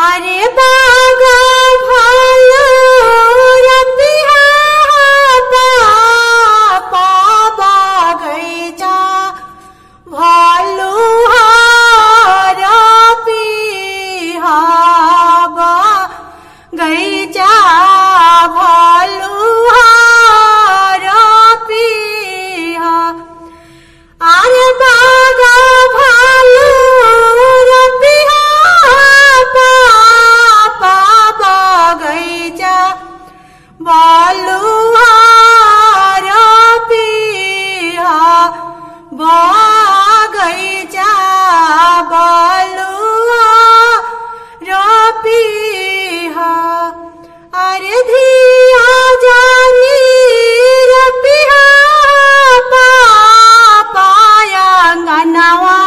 अरे बागा भालो रबिया पापा बागैचा भालू रबिया बागैचा भालू रबिया अरे बागा भालो रबिया पापा बागैचा भालू रबिया बागैचा भालू रबिया अरे धिया जानी रबिया पाया गनवा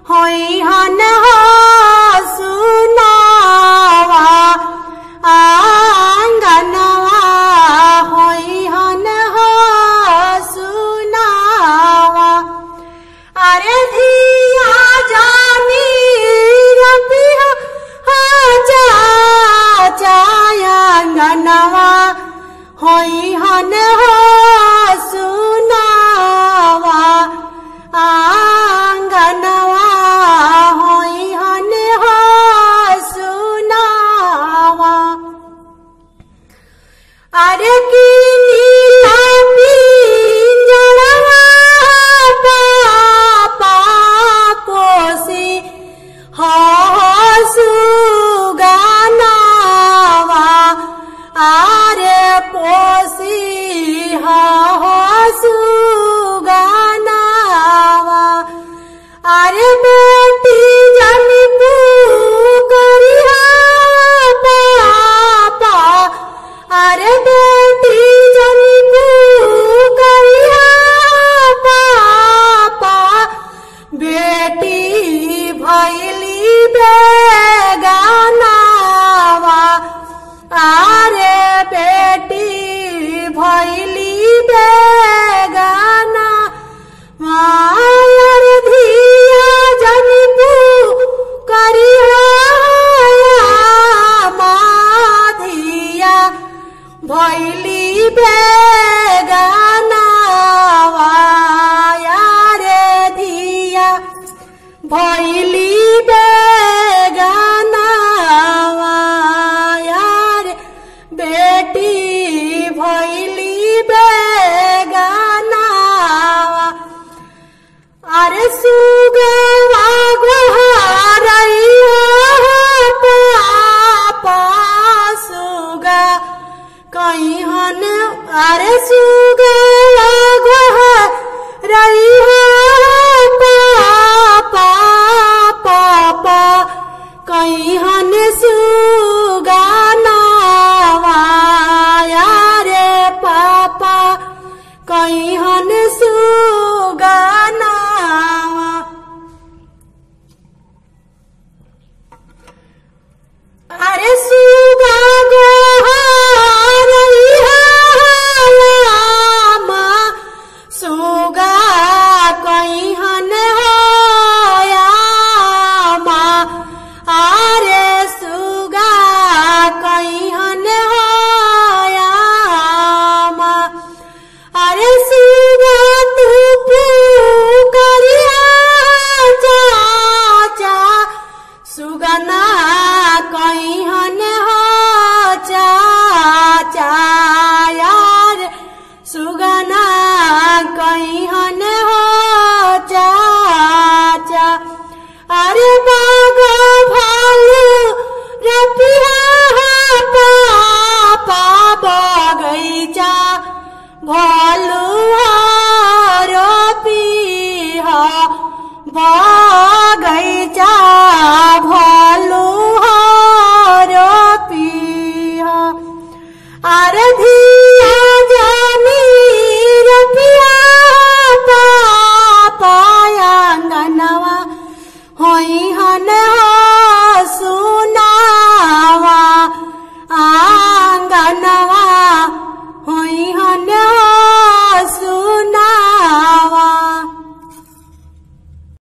होई हन हो सुनावा आंगनवा होई हन हो सुनावा अरे धिया जानी रबिया चाया गनवा होई हन हो सुनावा आंगनवा होई हन हो सुनावा अरे की नीला पिंजरवा पापा पोसी हो सुगनावा अरे पोसी हो सुगनावा अरे बेटी जानी पुकरिया पापा अरे बेटी जानी पुकरिया पापा बेटी भैली बेगानावा अरे बेटी भैली बेगाना मायर धिया जनी पुकरिया माधिया भैली बेगानावा यारे धिया भैली बेगानावा यारे बेटी भैली बेगानावा अरे सुगवा गोहारैया पापा सुगा कहिहन अरे सुगवा गोहारैया पापा पापा कहिहन सुगनावा यारे पापा कहिहन सुगनावा अरे सुगा गोहारैया माँ सुगा कहिहन होया माँ अरे सुगा कहिहन होया माँ अरे सुगा तू पुकरिया चाचा सुगना कहिहन हो चाचा यार सुगना कहिहन हो चाचा अरे बागा भालू रबिया पापा बागैचा भालू रबिया बागैचा भालू रबिया अरे धिया जानी रबिया पाया गनवा होई हन हो सुनावा आंगनवा